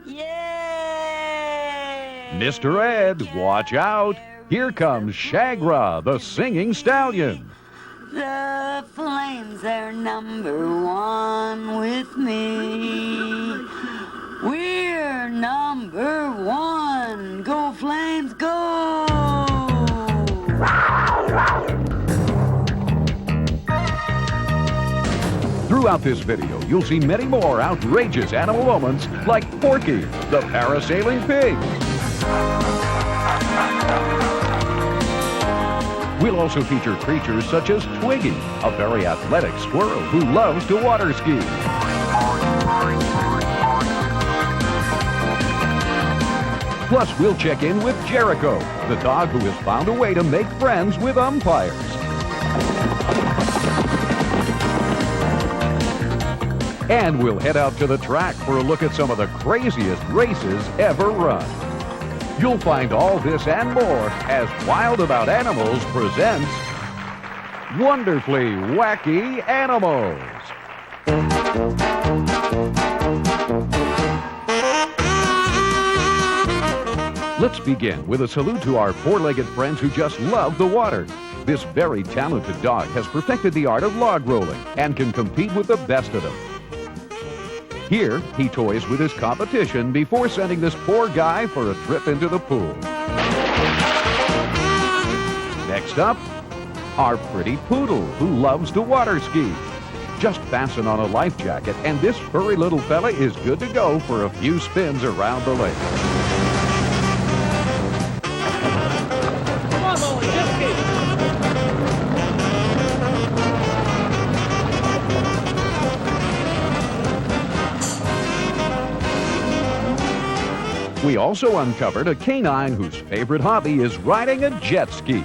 Yay! Mr. Ed, watch out. Here comes Shagra, the singing stallion. The flames are number one with me. We're number one. Go Flames, go! Throughout this video, you'll see many more outrageous animal moments like Porky, the parasailing pig. We'll also feature creatures such as Twiggy, a very athletic squirrel who loves to water ski. Plus, we'll check in with Jericho, the dog who has found a way to make friends with umpires. And we'll head out to the track for a look at some of the craziest races ever run. You'll find all this and more as Wild About Animals presents Wonderfully Wacky Animals. Let's begin with a salute to our four-legged friends who just love the water. This very talented dog has perfected the art of log rolling and can compete with the best of them. Here, he toys with his competition before sending this poor guy for a trip into the pool. Next up, our pretty poodle who loves to water ski. Just fasten on a life jacket and this furry little fella is good to go for a few spins around the lake. We also uncovered a canine whose favorite hobby is riding a jet ski.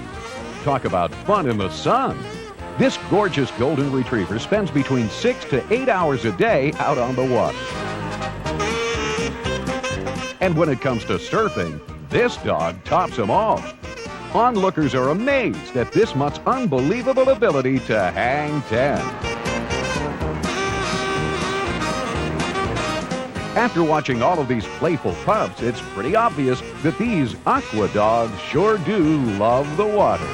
Talk about fun in the sun. This gorgeous golden retriever spends between 6 to 8 hours a day out on the water. And when it comes to surfing, this dog tops them all. Onlookers are amazed at this mutt's unbelievable ability to hang 10. After watching all of these playful pups, it's pretty obvious that these aqua dogs sure do love the water.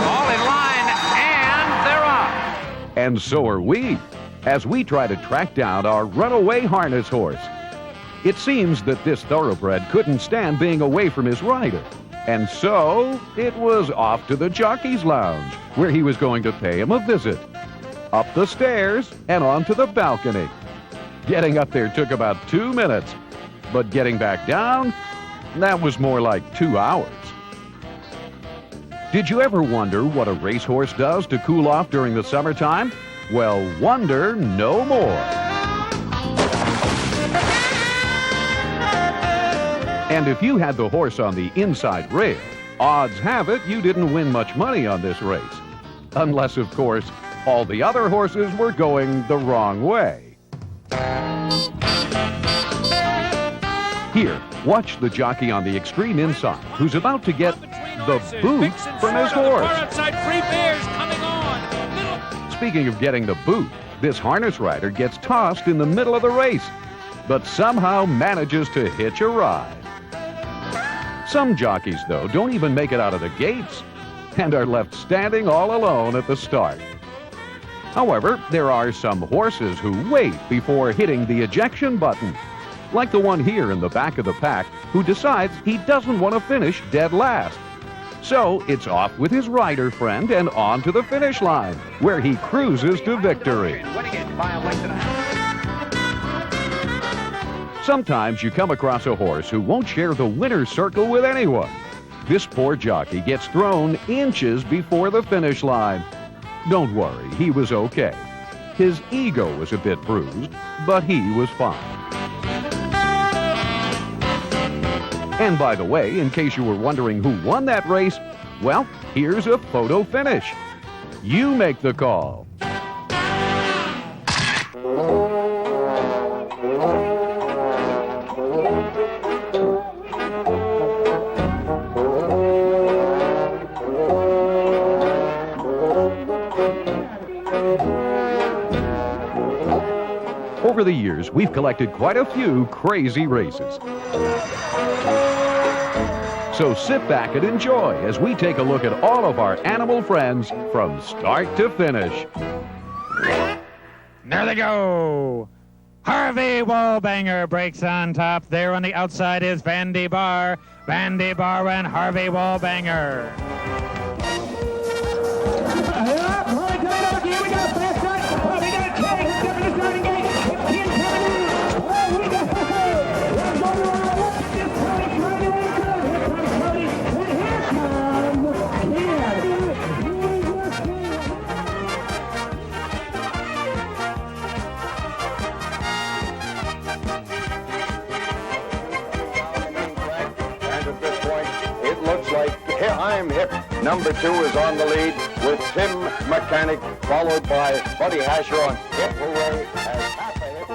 All in line, and they're off. And so are we, as we try to track down our runaway harness horse. It seems that this thoroughbred couldn't stand being away from his rider, and so it was off to the jockey's lounge, where he was going to pay him a visit. Up the stairs and onto the balcony. Getting up there took about 2 minutes, but getting back down, that was more like 2 hours. Did you ever wonder what a racehorse does to cool off during the summertime? Well, wonder no more. And if you had the horse on the inside rail, odds have it you didn't win much money on this race. Unless, of course, all the other horses were going the wrong way. Here, watch the jockey on the extreme inside who's about to get the boot from his horse. Speaking of getting the boot, this harness rider gets tossed in the middle of the race, but somehow manages to hitch a ride. Some jockeys, though, don't even make it out of the gates and are left standing all alone at the start. However, there are some horses who wait before hitting the ejection button, like the one here in the back of the pack who decides he doesn't want to finish dead last. So it's off with his rider friend and on to the finish line, where he cruises to victory. Sometimes you come across a horse who won't share the winner's circle with anyone. This poor jockey gets thrown inches before the finish line. Don't worry, he was okay. His ego was a bit bruised, but he was fine. And by the way, in case you were wondering who won that race, well, here's a photo finish. You make the call. Over the years, we've collected quite a few crazy races. So sit back and enjoy as we take a look at all of our animal friends from start to finish. There they go. Harvey Wallbanger breaks on top. There on the outside is Vandy Barr. Vandy Barr and Harvey Wallbanger. I'm hip. Number 2 is on the lead with Tim Mechanic, followed by Buddy Hasher on Hip Hooray as half a hip.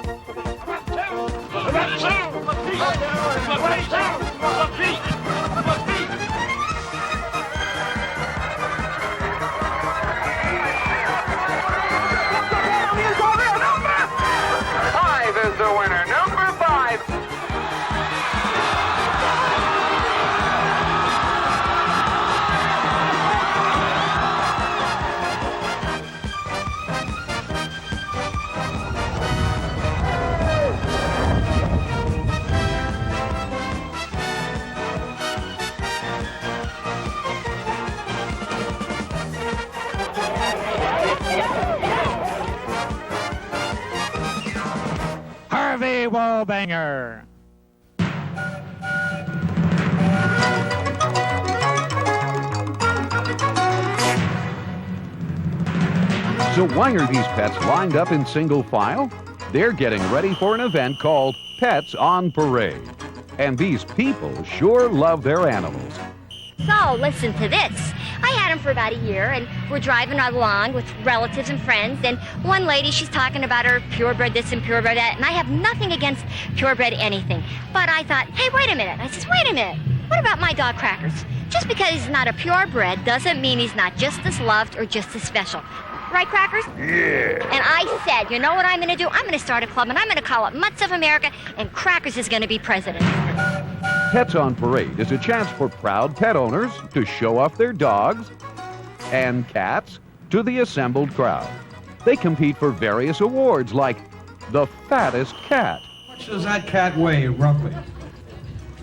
Five is the winner. Number 5. Harvey Wallbanger. So why are these pets lined up in single file? They're getting ready for an event called Pets on Parade. And these people sure love their animals. So, listen to this. I had him for about a year, and we're driving along with relatives and friends, and one lady, she's talking about her purebred this and purebred that, and I have nothing against purebred anything. But I thought, hey, wait a minute. I says, wait a minute. What about my dog Crackers? Just because he's not a purebred doesn't mean he's not just as loved or just as special. Right, Crackers? Yeah. And I said, you know what I'm going to do? I'm going to start a club, and I'm going to call it Mutts of America, and Crackers is going to be president. Pets on Parade is a chance for proud pet owners to show off their dogs and cats to the assembled crowd. They compete for various awards like the fattest cat. How much does that cat weigh, roughly?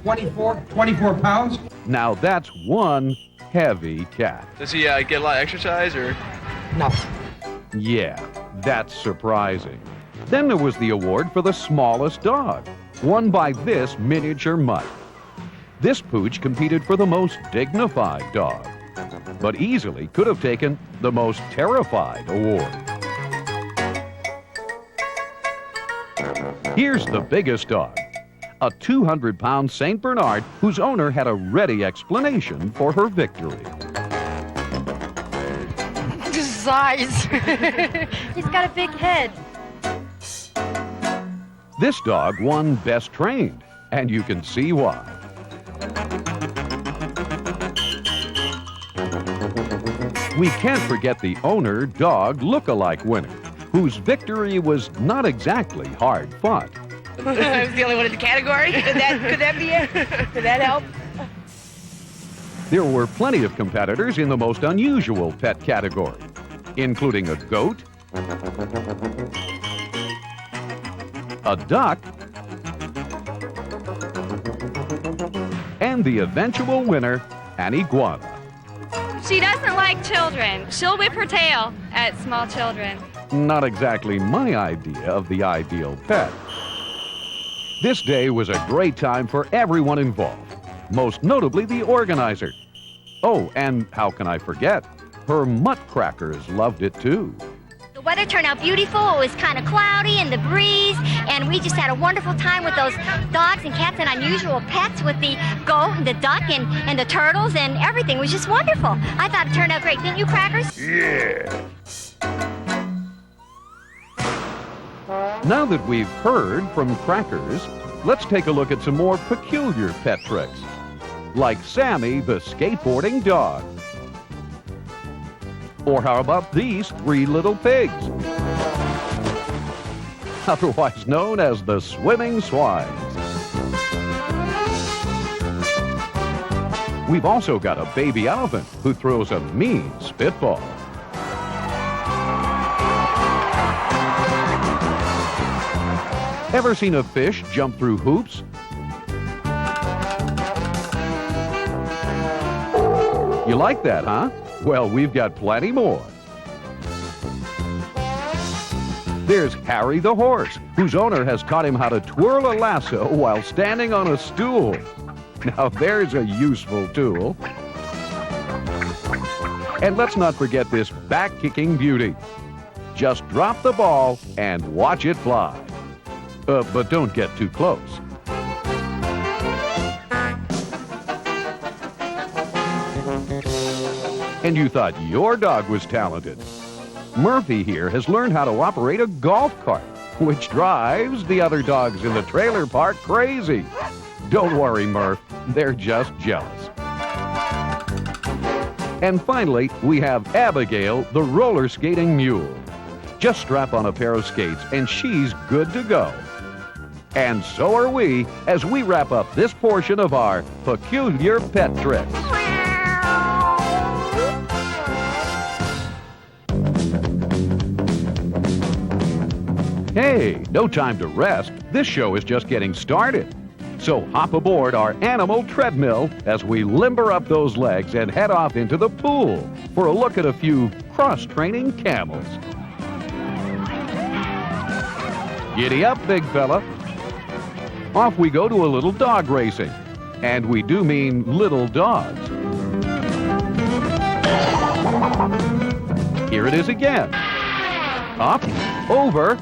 24 pounds? Now that's one heavy cat. Does he get a lot of exercise or? No. Yeah, that's surprising. Then there was the award for the smallest dog, won by this miniature mutt. This pooch competed for the most dignified dog, but easily could have taken the most terrified award. Here's the biggest dog, a 200-pound St. Bernard whose owner had a ready explanation for her victory. Size. He's got a big head. This dog won Best Trained, and you can see why. We can't forget the owner dog look-alike winner, whose victory was not exactly hard fought. I was the only one in the category. Could that be it? Could that help? There were plenty of competitors in the most unusual pet category, including a goat, a duck, and the eventual winner, an iguana. She doesn't like children. She'll whip her tail at small children. Not exactly my idea of the ideal pet. This day was a great time for everyone involved, most notably the organizer. Oh, and how can I forget? Her mutt Crackers loved it too. The weather turned out beautiful. It was kind of cloudy and the breeze, and we just had a wonderful time with those dogs and cats and unusual pets with the goat and the duck and the turtles, and everything was just wonderful. I thought it turned out great. Didn't you, Crackers? Yeah. Now that we've heard from Crackers, let's take a look at some more peculiar pet tricks, like Sammy the skateboarding dog. Or how about these three little pigs? otherwise known as the swimming swines. We've also got a baby elephant who throws a mean spitball. Ever seen a fish jump through hoops? You like that, huh? Well, we've got plenty more. There's Harry the horse, whose owner has taught him how to twirl a lasso while standing on a stool. Now there's a useful tool. And let's not forget this back-kicking beauty. Just drop the ball and watch it fly. But don't get too close. And you thought your dog was talented. Murphy here has learned how to operate a golf cart, which drives the other dogs in the trailer park crazy. Don't worry, Murph. They're just jealous. And finally, we have Abigail, the roller skating mule. Just strap on a pair of skates and she's good to go. And so are we as we wrap up this portion of our Peculiar Pet Tricks. Hey, no time to rest. This show is just getting started. So hop aboard our animal treadmill as we limber up those legs and head off into the pool for a look at a few cross-training camels. Giddy up, big fella. Off we go to a little dog racing. And we do mean little dogs. Here it is again. Up, over,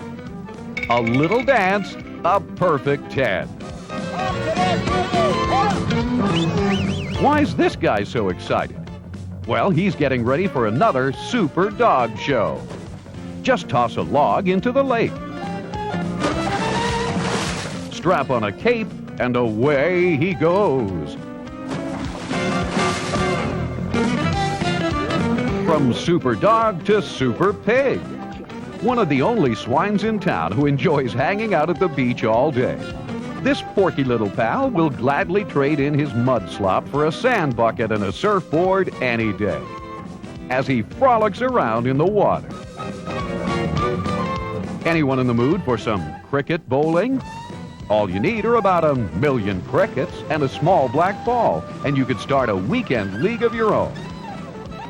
a little dance, a perfect 10. Why's this guy so excited? Well, he's getting ready for another super dog show. Just toss a log into the lake. Strap on a cape, and away he goes. From super dog to super pig. One of the only swines in town who enjoys hanging out at the beach all day. This porky little pal will gladly trade in his mud slop for a sand bucket and a surfboard any day, as he frolics around in the water. Anyone in the mood for some cricket bowling? All you need are about 1 million crickets and a small black ball, and you could start a weekend league of your own.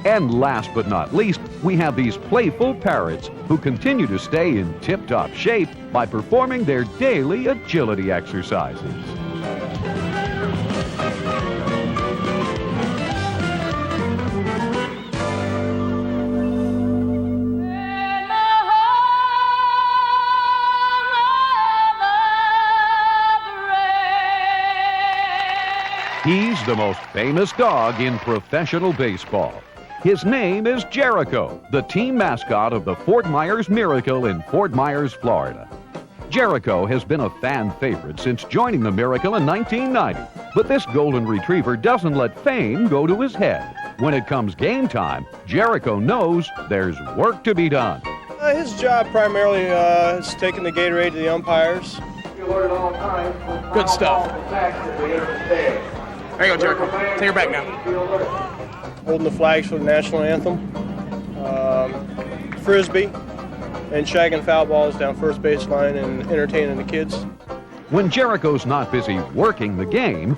And last but not least, we have these playful parrots who continue to stay in tip-top shape by performing their daily agility exercises. He's the most famous dog in professional baseball. His name is Jericho, the team mascot of the Fort Myers Miracle in Fort Myers, Florida. Jericho has been a fan favorite since joining the Miracle in 1990, but this golden retriever doesn't let fame go to his head. When it comes game time, Jericho knows there's work to be done. His job primarily is taking the Gatorade to the umpires. Good stuff. There you go, Jericho. Take her back now. Holding the flags for the national anthem, frisbee, and shagging foul balls down first baseline and entertaining the kids. When Jericho's not busy working the game,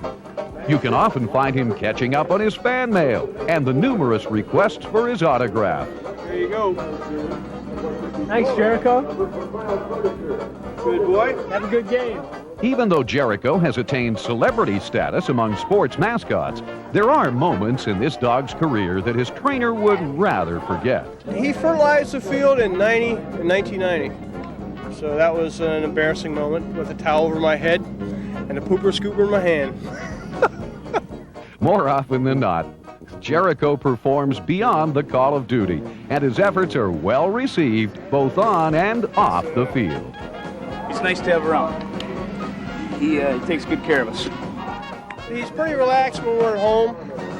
you can often find him catching up on his fan mail and the numerous requests for his autograph. There you go. Thanks, Jericho. Good boy. Have a good game. Even though Jericho has attained celebrity status among sports mascots, there are moments in this dog's career that his trainer would rather forget. He fertilized the field in 1990. So that was an embarrassing moment with a towel over my head and a pooper scooper in my hand. More often than not, Jericho performs beyond the call of duty, and his efforts are well received both on and off the field. It's nice to have around. He takes good care of us. He's pretty relaxed when we're at home,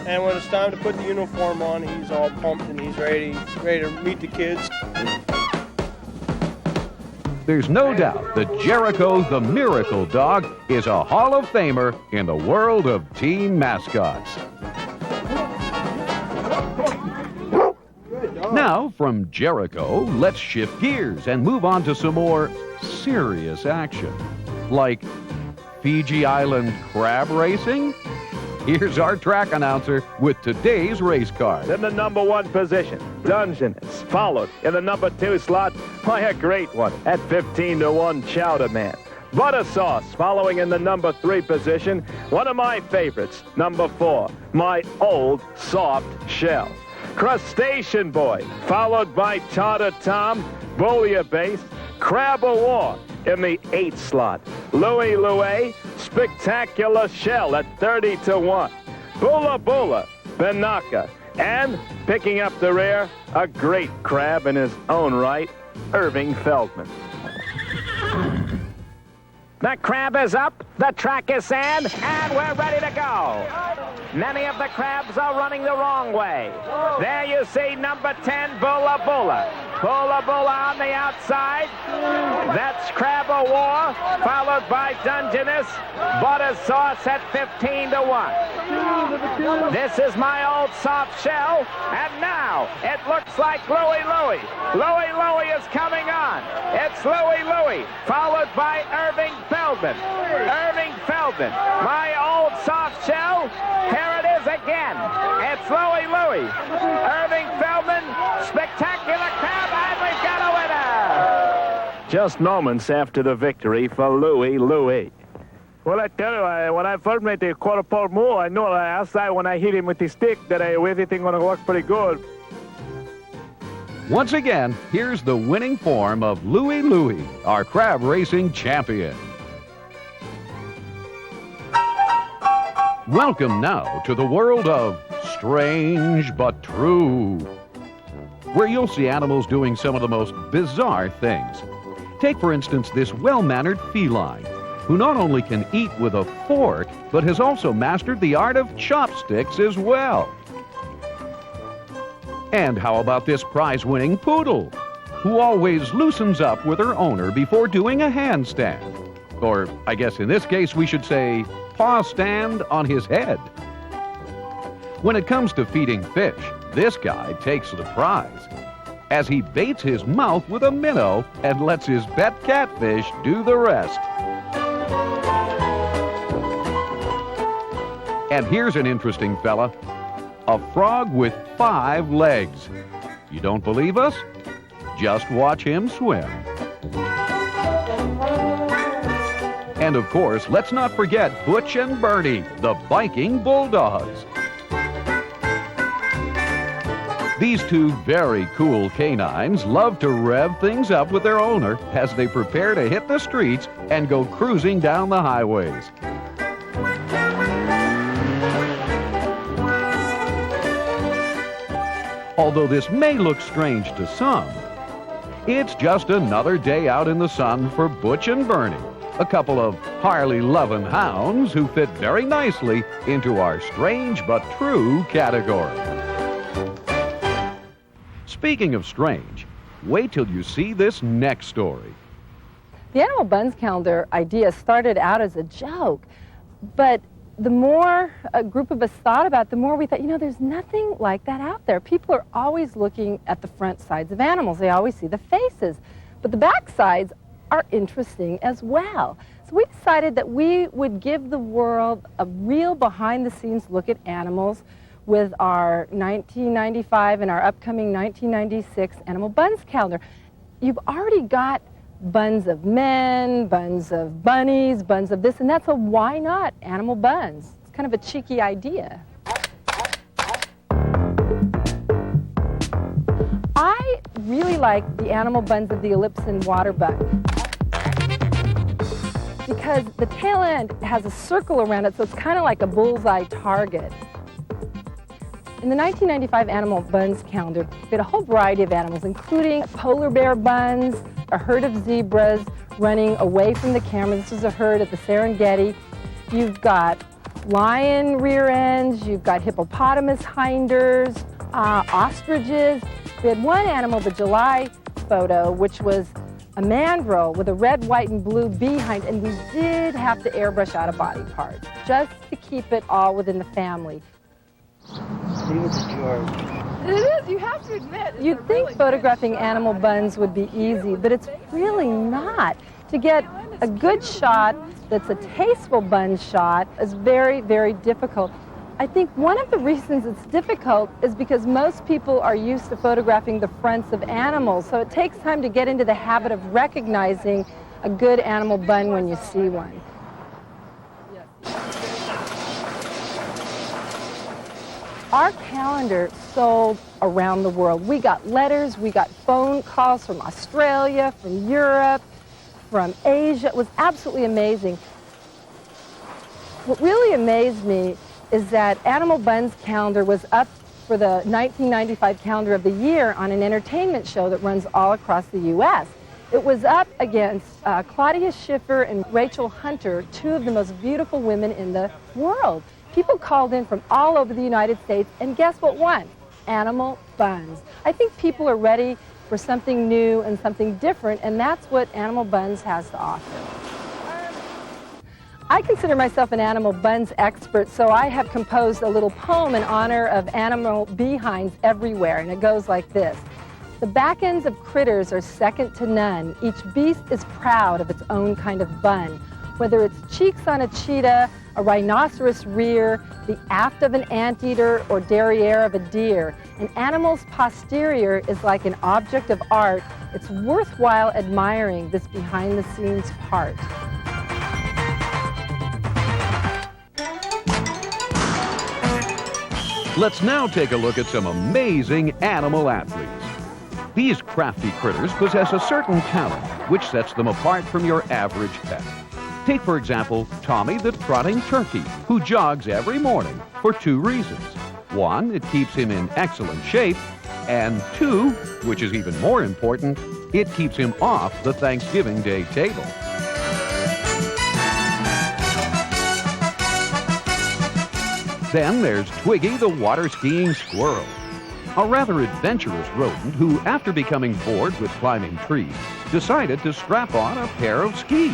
and when it's time to put the uniform on, he's all pumped and he's ready to meet the kids. There's no doubt that Jericho the Miracle Dog is a Hall of Famer in the world of team mascots. Now, from Jericho, let's shift gears and move on to some more serious action, like Fiji Island crab racing. Here's our track announcer with today's race card. In the number 1 position, Dungeness, followed in the number 2 slot by a great one at 15-1, Chowder Man. Butter Sauce, following in the number 3 position, one of my favorites, number 4, My Old Soft Shell. Crustacean Boy, followed by Tartar Tom, Bouillabaisse, Crab o' War in the 8th slot. Louie Louie, Spectacular Shell at 30-1. Bula Bula, Banaka, and picking up the rear, a great crab in his own right, Irving Feldman. The crab is up, the track is sand, and we're ready to go. Many of the crabs are running the wrong way. There you see number 10, Bula Bula. Bula Bula on the outside. That's Crab o' War, followed by Dungeness. Butter Sauce at 15-1. This is My Old Soft Shell, and now it looks like Louie Louie. Louie Louie is coming on. It's Louie Louie, followed by Irving Feldman. Irving Feldman, My Old Soft Shell. Here it is again. It's Louie Louie. Irving Feldman, Spectacular Crab, and we've got a winner. Just moments after the victory for Louie Louie. Well, I tell you, when I first made the quarter pole move, I knew outside when I hit him with the stick that everything going to work pretty good. Once again, here's the winning form of Louie Louie, our crab racing champion. Welcome now to the world of Strange But True, where you'll see animals doing some of the most bizarre things. Take, for instance, this well-mannered feline, who not only can eat with a fork, but has also mastered the art of chopsticks as well. And how about this prize-winning poodle, who always loosens up with her owner before doing a handstand? Or, I guess in this case, we should say, paw stand on his head. When it comes to feeding fish, this guy takes the prize, as he baits his mouth with a minnow and lets his pet catfish do the rest. And here's an interesting fella, a frog with 5 legs. You don't believe us? Just watch him swim. And of course, let's not forget Butch and Bernie, the Viking Bulldogs. These two very cool canines love to rev things up with their owner as they prepare to hit the streets and go cruising down the highways. Although this may look strange to some, it's just another day out in the sun for Butch and Bernie, a couple of Harley-loving hounds who fit very nicely into our strange but true category. Speaking of strange, wait till you see this next story. The Animal Buns Calendar idea started out as a joke, but the more a group of us thought about it, the more we thought, there's nothing like that out there. People are always looking at the front sides of animals. They always see the faces, but the back sides are interesting as well. So we decided that we would give the world a real behind-the-scenes look at animals with our 1995 and our upcoming 1996 Animal Buns Calendar. You've already got buns of men, buns of bunnies, buns of this and that, so why not animal buns? It's kind of a cheeky idea. I really like the animal buns of the Ellipsin water bun because the tail end has a circle around it, so it's kind of like a bullseye target. In the 1995 Animal Buns Calendar, we had a whole variety of animals, including polar bear buns, a herd of zebras running away from the camera. This is a herd at the Serengeti. You've got lion rear ends, you've got hippopotamus hinders, ostriches. We had one animal, the July photo, which was a mandrill with a red, white, and blue behind, and we did have to airbrush out a body part just to keep it all within the family. It is, you have to admit. You'd think photographing animal buns would be easy, but it's really not. To get a good shot that's a tasteful bun shot is very, very difficult. I think one of the reasons it's difficult is because most people are used to photographing the fronts of animals, so it takes time to get into the habit of recognizing a good animal bun when you see one. Our calendar sold around the world. We got letters, we got phone calls from Australia, from Europe, from Asia. It was absolutely amazing. What really amazed me is that Animal Bun's calendar was up for the 1995 Calendar of the Year on an entertainment show that runs all across the U.S. It was up against Claudia Schiffer and Rachel Hunter, two of the most beautiful women in the world. People called in from all over the United States, and guess what won? Animal buns. I think people are ready for something new and something different, and that's what Animal Buns has to offer. I consider myself an animal buns expert, so I have composed a little poem in honor of animal behinds everywhere, and it goes like this. The back ends of critters are second to none. Each beast is proud of its own kind of bun. Whether it's cheeks on a cheetah, a rhinoceros rear, the aft of an anteater, or derriere of a deer. An animal's posterior is like an object of art. It's worthwhile admiring this behind-the-scenes part. Let's now take a look at some amazing animal athletes. These crafty critters possess a certain talent which sets them apart from your average pet. Take, for example, Tommy the trotting turkey, who jogs every morning for two reasons. One, it keeps him in excellent shape, and two, which is even more important, it keeps him off the Thanksgiving Day table. Then there's Twiggy the water-skiing squirrel, a rather adventurous rodent who, after becoming bored with climbing trees, decided to strap on a pair of skis.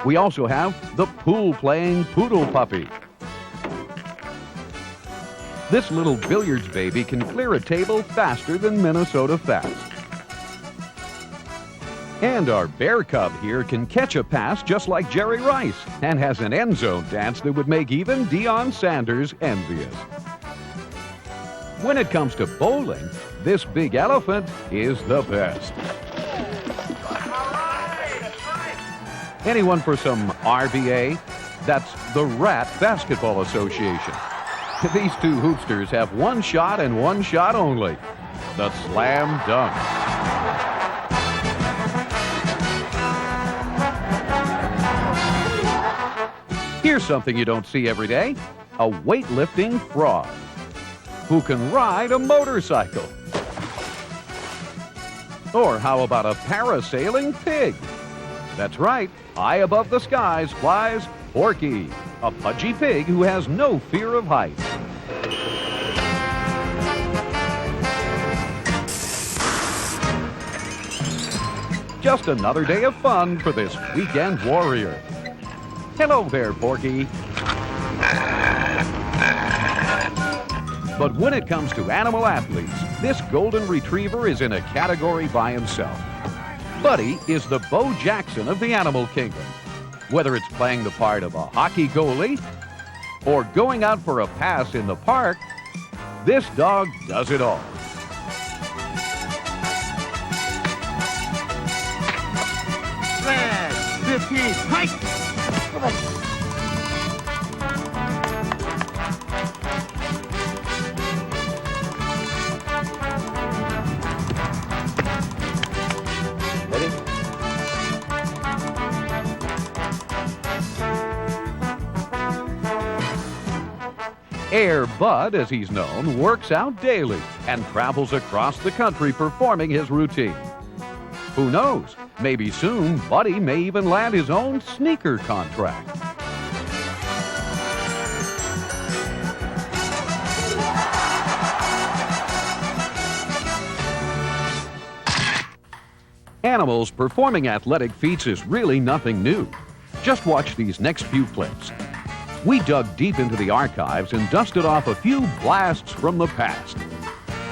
We also have the pool-playing poodle puppy. This little billiards baby can clear a table faster than Minnesota Fast. And our bear cub here can catch a pass just like Jerry Rice and has an end zone dance that would make even Deion Sanders envious. When it comes to bowling, this big elephant is the best. Anyone for some RBA? That's the Rat Basketball Association. These two hoopsters have one shot and one shot only. The slam dunk. Here's something you don't see every day. A weightlifting frog who can ride a motorcycle. Or how about a parasailing pig? That's right, high above the skies flies Porky, a pudgy pig who has no fear of heights. Just another day of fun for this weekend warrior. Hello there, Porky. But when it comes to animal athletes, this golden retriever is in a category by himself. Buddy is the Bo Jackson of the animal kingdom. Whether it's playing the part of a hockey goalie or going out for a pass in the park, this dog does it all. Red 15, hike! Air Bud, as he's known, works out daily and travels across the country performing his routine. Who knows? Maybe soon, Buddy may even land his own sneaker contract. Animals performing athletic feats is really nothing new. Just watch these next few clips. We dug deep into the archives and dusted off a few blasts from the past.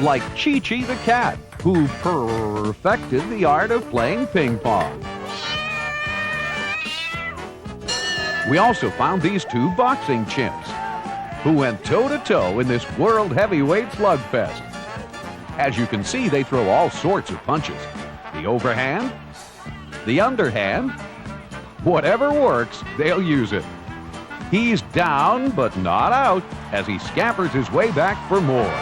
Like Chi-Chi the cat, who perfected the art of playing ping pong. We also found these two boxing chimps who went toe-to-toe in this world heavyweight slugfest. As you can see, they throw all sorts of punches. The overhand, the underhand, whatever works, they'll use it. He's down, but not out, as he scampers his way back for more.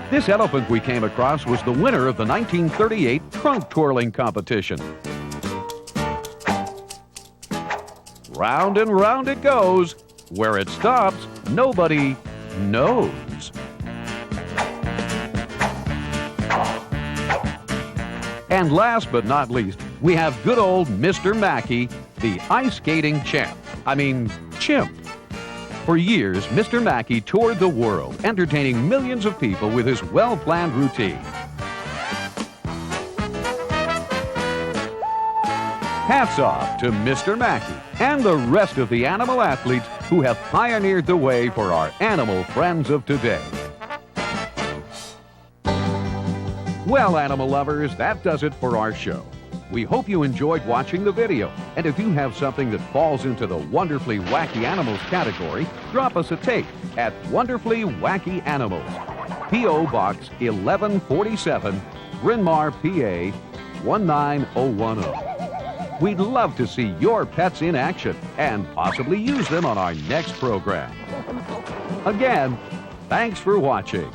This elephant we came across was the winner of the 1938 trunk twirling competition. Round and round it goes. Where it stops, nobody knows. And last but not least, we have good old Mr. Mackey, the ice skating chimp. For years, Mr. Mackey toured the world, entertaining millions of people with his well-planned routine. Hats off to Mr. Mackey and the rest of the animal athletes who have pioneered the way for our animal friends of today. Well, animal lovers, that does it for our show. We hope you enjoyed watching the video, and if you have something that falls into the Wonderfully Wacky Animals category, drop us a tape at Wonderfully Wacky Animals, P.O. Box 1147, Bryn Mawr, PA 19010. We'd love to see your pets in action and possibly use them on our next program. Again, thanks for watching.